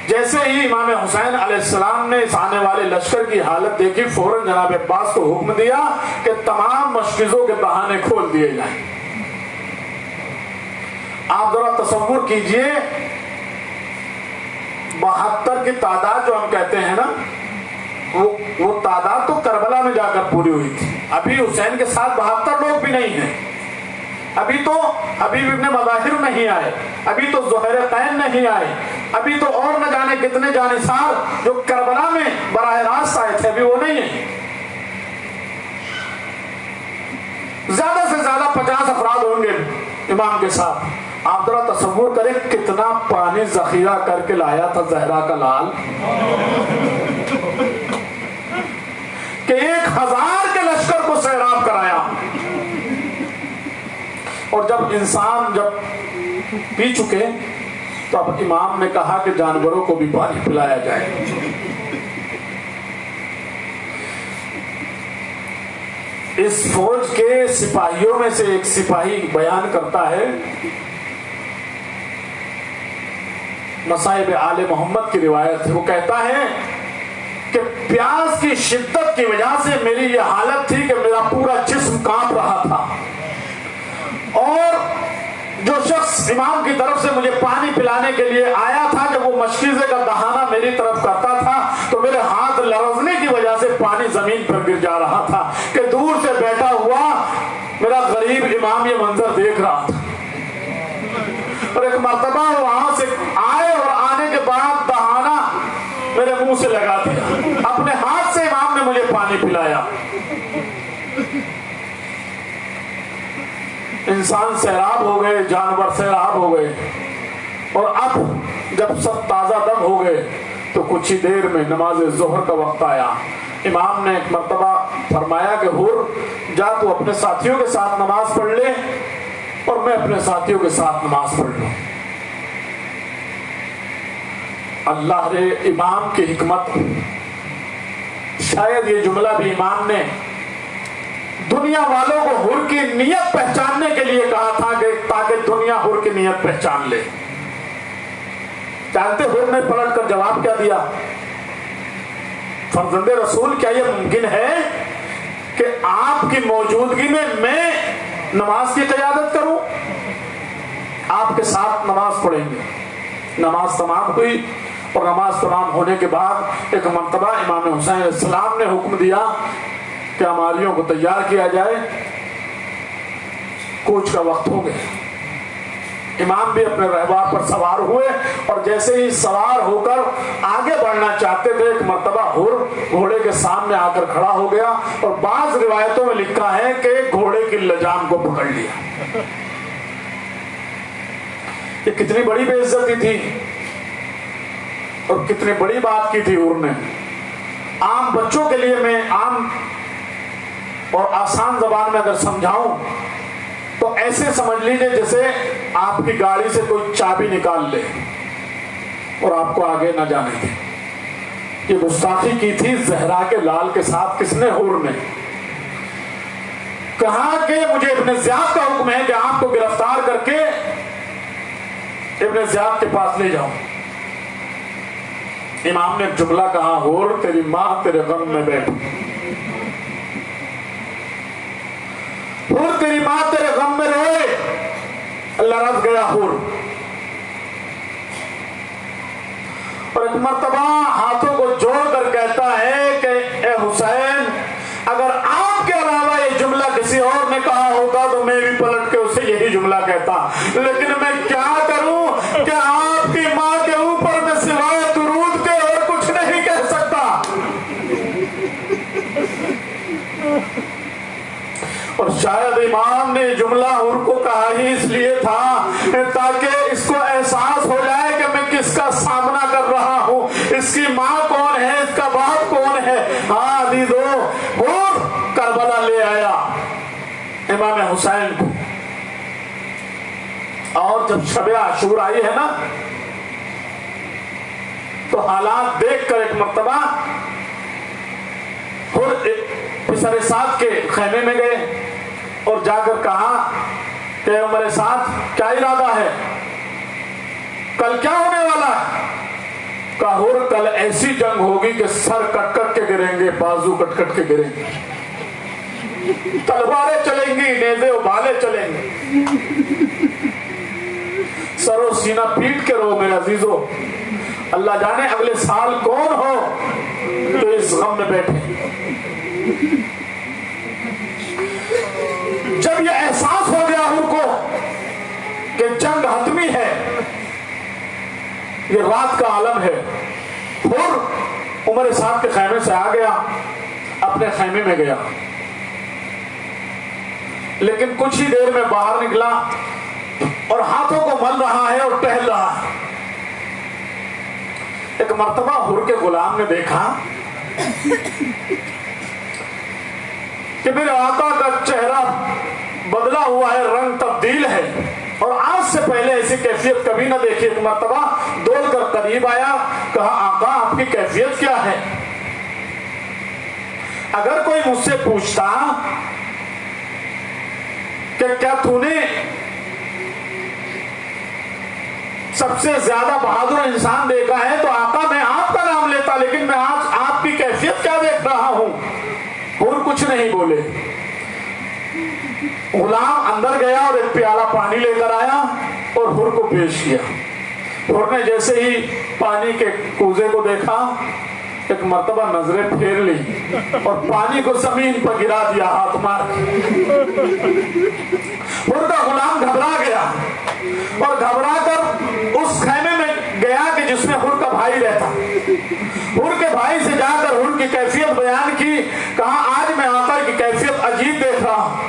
جیسے ہی امام حسین علیہ السلام نے اس آنے والے لشکر کی حالت دیکھی، فوراً جناب عباس کو حکم دیا کہ تمام مشکزوں کے بہانے کھول دیے جائیں۔ آپ ذرا تصور کیجئے، 72 کی تعداد جو ہم کہتے ہیں نا، وہ تعداد تو کربلا میں جا کر پوری ہوئی تھی۔ ابھی حسین کے ساتھ 72 لوگ بھی نہیں ہیں، ابھی تو حبیب ابن مظاہر نہیں آئے، ابھی تو زہیر قین نہیں آئے، ابھی تو اور نہ جانے کتنے جانثار جو کربلا میں براہ راست آئے تھے، ابھی وہ نہیں ہیں۔ زیادہ سے زیادہ 50 افراد ہوں گے امام کے ساتھ۔ آپ ذرا تصور کریں کتنا پانی ذخیرہ کر کے لایا تھا زہرا کا لال، کہ 1000 کے لشکر کو سیراب کرایا۔ اور جب انسان پی چکے تو اب امام نے کہا کہ جانوروں کو بھی پانی پلایا جائے۔ اس فوج کے سپاہیوں میں سے ایک سپاہی بیان کرتا ہے، مصائب آل محمد کی روایت ہے، وہ کہتا ہے کہ پیاس کی شدت کی وجہ سے میری یہ حالت تھی کہ میرا پورا جسم کانپ رہا تھا، اور جو شخص امام کی طرف سے مجھے پانی پلانے کے لیے آیا تھا کہ وہ مشکیزے کا دہانہ میری طرف کرتا تھا تو میرے ہاتھ لرزنے کی وجہ سے پانی زمین پر گر جا رہا تھا کہ دور سے بیٹھا ہوا میرا غریب امام یہ منظر دیکھ رہا تھا۔ اور ایک مرتبہ وہاں سے آئے اور آنے کے بعد دہانہ میرے منہ سے لگا دیا، اپنے ہاتھ سے امام نے مجھے پانی پلایا۔ انسان سیراب ہو گئے، جانور سیراب ہو گئے، اور اب جب سب تازہ دم ہو گئے تو کچھ ہی دیر میں نماز ظہر کا وقت آیا۔ امام نے ایک مرتبہ فرمایا کہ حر جا تو اپنے ساتھیوں کے ساتھ نماز پڑھ لے اور میں اپنے ساتھیوں کے ساتھ نماز پڑھ لوں۔ اللہ نے امام کی حکمت، شاید یہ جملہ بھی امام نے دنیا والوں کو حر کی نیت پہچاننے کے لیے کہا تھا کہ تاکہ دنیا حر کی نیت پہچان لے۔ جانتے حر نے پلٹ کر جواب کیا دیا؟ فرزند رسول کیا یہ ممکن ہے کہ آپ کی موجودگی میں نماز کی قیادت کروں؟ آپ کے ساتھ نماز پڑھیں گے۔ نماز تمام ہوئی، اور نماز تمام ہونے کے بعد ایک مرتبہ امام حسین علیہ السلام نے حکم دیا کہ ہماریوں کو تیار کیا جائے، کوچ کا وقت ہو گیا۔ امام بھی اپنے رہبار پر سوار ہوئے، اور جیسے ہی سوار ہو کر آگے بڑھنا چاہتے تھے ایک مرتبہ حر گھوڑے کے سامنے آ کر کھڑا ہو گیا، اور بعض روایتوں میں لکھا ہے کہ گھوڑے کی لجام کو پکڑ لیا۔ یہ کتنی بڑی بے عزتی تھی اور کتنی بڑی بات کی تھی حر نے۔ عام بچوں کے لیے میں عام اور آسان زبان میں اگر سمجھاؤں تو ایسے سمجھ لیجئے جیسے آپ کی گاڑی سے کوئی چابی نکال لے اور آپ کو آگے نہ جانے دے۔ یہ گستاخی کی تھی زہرا کے لال کے ساتھ کس نے؟ حر نے۔ کہا کہ مجھے ابن زیاد کا حکم ہے کہ آپ کو گرفتار کر کے ابن زیاد کے پاس لے جاؤں۔ امام نے جملہ کہا، حر تیری ماں تیرے غم میں بیٹھ، حر تیری ماں تیرے غم میں روئے۔ اللہ رض گیا حر، اور ایک مرتبہ ہاتھوں کو جوڑ کر کہتا ہے کہ اے حسین، اگر آپ کے علاوہ یہ جملہ کسی اور نے کہا ہوگا تو میں بھی پلٹ کے اسے یہی جملہ کہتا، لیکن میں کیا کروں کہ آپ کی ماں کے اوپر میں سوائے درود کے اور کچھ نہیں کہہ سکتا۔ اور شاید امام نے جملہ حر کو کہا ہی اس لیے تھا تاکہ اس کو احساس ہو جائے کہ میں کس کا سامنا کر رہا ہوں، اس کی ماں کون ہے، اس کا باپ کون ہے۔ ہاں عزیزو، حر کربلا لے آیا امام حسین کو، اور جب شب عاشور آئی ہے نا تو حالات دیکھ کر ایک مرتبہ حر پسر سعد کے خیمے میں گئے اور جا کر کہا کہ عمر سعد کیا ارادہ ہے، کل کیا ہونے والا ہے؟ کہا حر کل ایسی جنگ ہوگی کہ سر کٹ کٹ کے گریں گے، بازو کٹ کٹ کے گریں گے، تلواریں چلیں گی، نیزے ابھالے چلیں گے، سر و سینہ پیٹ کے رہو میرے عزیزو۔ اللہ جانے اگلے سال کون ہو تو اس غم میں بیٹھے۔ جب یہ احساس ہو گیا حر کو کہ جنگ حتمی ہے، یہ رات کا عالم ہے، حر عمر سعد کے خیمے سے آ گیا، اپنے خیمے میں گیا، لیکن کچھ ہی دیر میں باہر نکلا اور ہاتھوں کو مل رہا ہے اور ٹہل رہا ہے۔ ایک مرتبہ حر کے غلام نے دیکھا کہ میرے آقا کا چہرہ بدلا ہوا ہے، رنگ تبدیل ہے، اور آج سے پہلے ایسی کیفیت کبھی نہ دیکھی۔ ایک مرتبہ دوڑ کر قریب آیا، کہا آقا آپ کی کیفیت کیا ہے؟ اگر کوئی مجھ سے پوچھتا کہ کیا تو نے سب سے زیادہ بہادر انسان دیکھا ہے تو آقا میں آپ کا نام لیتا، لیکن میں آج آپ کی ہوں. حور کچھ نہیں بولے. غلام اندر گیا اور ایک پیالہ پانی لے کر آیا اور حور کو پیش کیا. حور نے جیسے ہی پانی کے کوزے کو دیکھا ایک مرتبہ نظریں پھیر لی اور پانی کو زمین پر گرا دیا ہاتھ مار کے. حور کا غلام گھبرا گیا اور گھبرا کر اس خیمے میں گیا کہ جس میں حور کا بھائی رہتا. حور کے بھائی سے جا کر حور کی کیفیت بیان کی. کہا آج میں آقا کی کیفیت عجیب دیکھ رہا ہوں.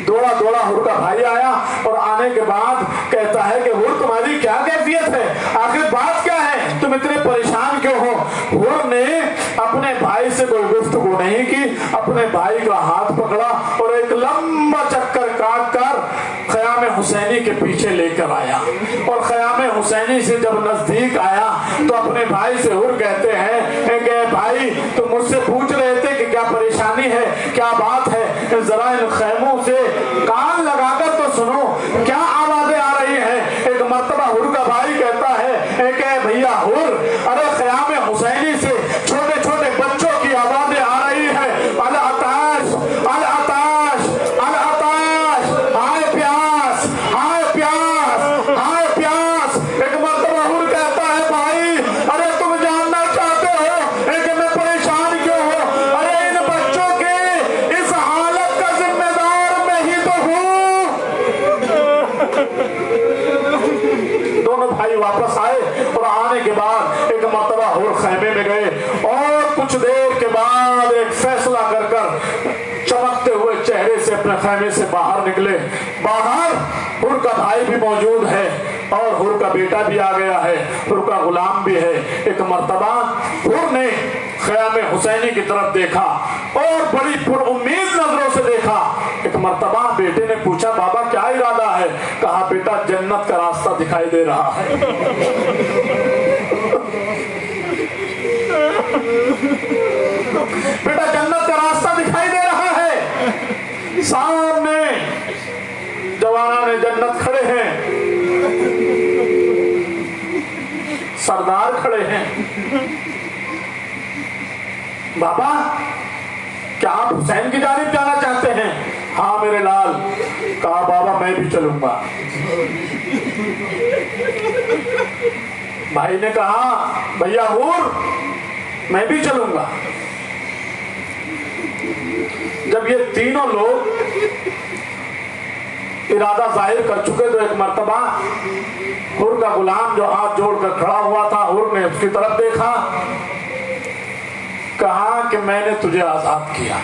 دوڑا دوڑا حور کا بھائی آیا اور آنے کے بعد کہتا ہے کہ حور تمہاری کیا کیفیت ہے, آخر بات کیا ہے, تم اتنے پریشان کیوں ہو. حور نے اپنے بھائی سے کوئی گفتگو نہیں کی, اپنے بھائی کا ہاتھ پکڑا اور ایک لمبا چکر کاٹ کر خیام حسینی کے پیچھے لے کر آیا. اور خیام حسینی سے جب نزدیک آیا تو اپنے بھائی سے حور کہتے ہیں کہ بھائی تم مجھ سے پوچھ رہے تھے کہ کیا پریشانی ہے, کیا بات ہے, ذرا ان خیموں سے کان لگا کر تو سنو کیا آوازیں آ رہی ہیں. ایک مرتبہ حور کا بھائی کہتا ہے کہ بھیا حور, ارے خیام حسینی سے چھوٹے چھوٹے بچوں کی آوازیں آ رہی ہیں. العطاش العطاش العطاش, ہائے پیاس ہائے پیاس ہائے پیاس. ایک مرتبہ حور کہتا ہے بھائی ارے تم جاننا چاہتے ہو کہ میں پریشان کیوں ہوں, ارے ان بچوں کے اس حالت کا ذمہ دار میں ہی تو ہوں. دونوں بھائی واپس آئے اور آنے کے بعد ایک مرتبہ حور خیمے میں گئے اور کچھ دیر کے بعد ایک فیصلہ کر کر چمکتے ہوئے چہرے سے اپنے خیمے سے باہر نکلے. باہر حور کا بھائی بھی موجود ہے اور حور کا بیٹا بھی آ گیا ہے, حور کا غلام بھی ہے. ایک مرتبہ حور نے خیام حسینی کی طرف دیکھا اور بڑی پر امید نظروں سے دیکھا. ایک مرتبہ بیٹے نے پوچھا بابا کیا ارادہ ہے. کہا بیٹا جنت کا راستہ دکھائی دے رہا ہے. بیٹا جنت کا راستہ دکھائی دے رہا ہے. سامنے جوانان جنت کھڑے ہیں, سردار کھڑے ہیں. بابا کیا آپ حسین کی جانب جانا چاہتے ہیں. ہاں میرے لال. کہا بابا میں بھی چلوں گا. بھائی نے کہا بھیا حور میں بھی چلوں گا. جب یہ تینوں لوگ ارادہ ظاہر کر چکے تو ایک مرتبہ حور کا غلام جو ہاتھ جوڑ کر کھڑا ہوا تھا, حور نے اس کی طرف دیکھا, کہا کہ میں نے تجھے آزاد کیا,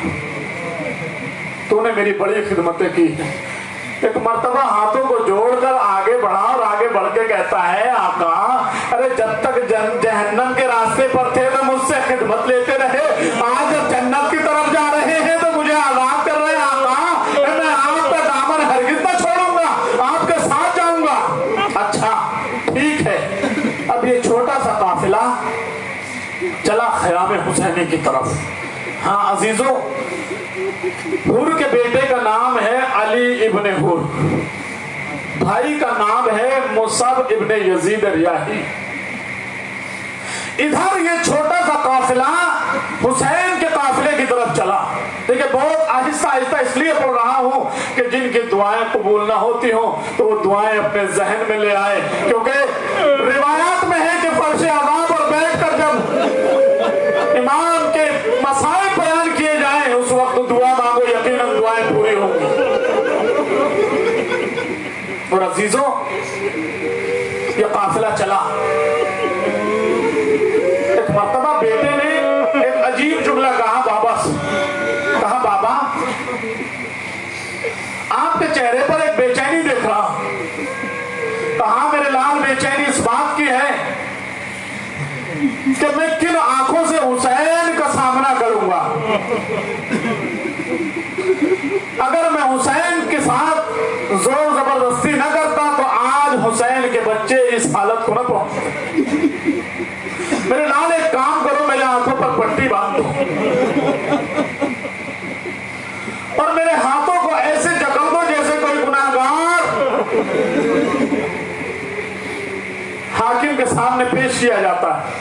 تو نے میری بڑی خدمتیں کی. ایک مرتبہ ہاتھوں کو جوڑ کر آگے بڑھا اور آگے بڑھ کے کہتا ہے آقا ارے جب تک جہنم کے راستے پر تھے تو مجھ سے خدمت لیتے رہے, آج جب جنت کی طرف جا رہے ہیں تو مجھے آزاد کر رہے ہیں. آقا میں آپ کا دامن ہرگز نہ چھوڑوں گا, آپ کے ساتھ جاؤں گا. اچھا ٹھیک ہے. اب یہ چھوٹا سا قافلہ چلا خیام حسینی کی طرف. ہاں عزیزوں, حور کے بیٹے کا نام ہے علی ابن حور, بھائی کا نام ہے مصعب ابن یزید ریاحی. ادھر یہ چھوٹا سا قافلہ حسین کے قافلے کی طرف چلا. دیکھیں بہت آہستہ آہستہ اس لیے پڑھ رہا ہوں کہ جن کی دعائیں قبول نہ ہوتی ہوں تو وہ دعائیں اپنے ذہن میں لے آئے, کیونکہ روایات میں ہے کہ فرش عذاب پر بیٹھ کر جب امام کے مسائل بیان کیے جائیں اس وقت دعا مانگو, یقیناً دعائیں پوری ہوں گی. اور عزیزوں یہ قافلہ چلا. ایک مرتبہ بیٹے نے ایک عجیب جملہ کہا بابا سے. کہا بابا آپ کے چہرے پر ایک بے چینی دیکھ رہا. کہا میرے لال بے چینی اس بات کی ہے کہ میں کن آنکھوں سے حسین کا سامنا کروں گا. اگر میں حسین کے ساتھ زور زبردستی نہ کرتا تو آج حسین کے بچے اس حالت کو نہ پہنچتے. میرے لال ایک کام کرو, میرے آنکھوں پر پٹی باندھ دو اور میرے ہاتھوں کو ایسے جکڑ دو جیسے کوئی گناہگار حاکم کے سامنے پیش کیا جاتا ہے.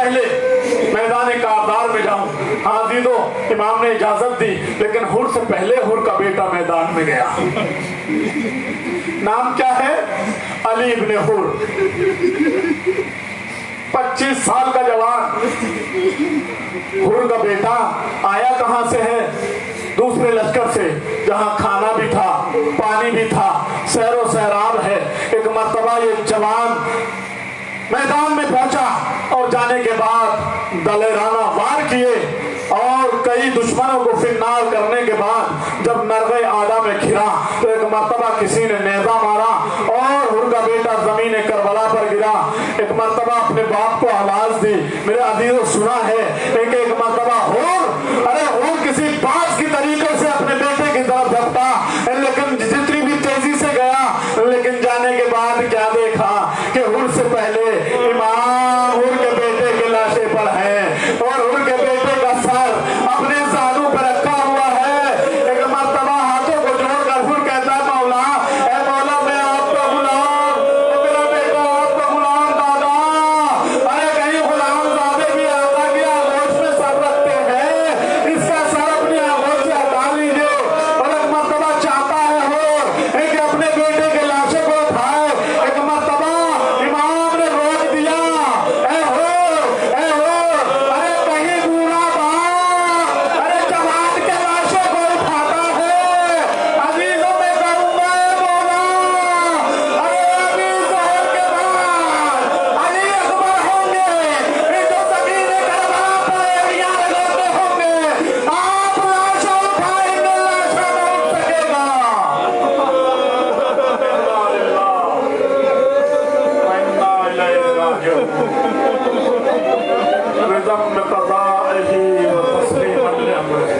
پہلے میدان کاردار میں جاؤں. ہاں دیدو امام نے اجازت دی, لیکن حر سے پہلے حر کا بیٹا میدان میں گیا. نام کیا ہے؟ علی ابن حر. 25 سال کا جوان حر کا بیٹا آیا کہاں سے ہے؟ دوسرے لشکر سے, جہاں کھانا بھی تھا, پانی بھی تھا, سیر و سیراب ہے. ایک مرتبہ یہ جوان میدان میں پہنچا اور جانے کے بعد دلیرانہ وار کیے اور کئی دشمنوں کو فنار کرنے کے بعد جب نرغے آدھا میں گھرا تو ایک مرتبہ کسی نے نیزہ مارا اور حر کا بیٹا زمین کربلا پر گرا. ایک مرتبہ اپنے باپ کو آواز دی. میرے عزیزوں سنا ہے ایک مرتبہ حر کسی باز کی طریقے سے اپنے بیٹے کی طرف جھپٹا, لیکن جتنی بھی تیزی سے گیا, لیکن جانے کے بعد کیا دیکھا کہ حر سے پہلے امام حر کے بیٹے کے لاشے پر ہے اور حر کے بیٹے کا سر اپنے زانوں پر رکھا ہوا ہے. ایک مرتبہ ہاتھوں کو جوڑ کر حر کہتا ہے مولا, اے مولا میں آپ کا غلام, میرا بیٹا آپ کا غلام دادا. ارے کہیں غلام زادے بھی آقا کی آغوش میں سر رکھتے ہیں, اس کا سر اپنی آغوش سے ہٹا لیجیے. اور ایک مرتبہ چاہتا ہے حر کہ اپنے بیٹے کے لاشے کو اٹھائے. ایک مرتبہ امام نے روک دیا, اے ہو ارے کہیں بوڑھا باپ ارے جوان کے لاشے کو اٹھاتا ہے. عزیزوں میں کروں گا اے مولا, ارے ابھی ظہر کے بعد علی اکبر ہوں گے, جو زمین کربلا پر ایڑیاں لگاتے ہوں گے, آپ لاشا اٹھائیں گے, لاشا نہ اٹھ سکے گا. رضم قضائه وتسليما لأمره.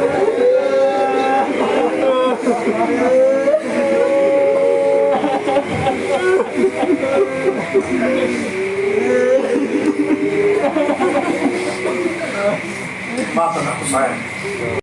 ماتنا حسین.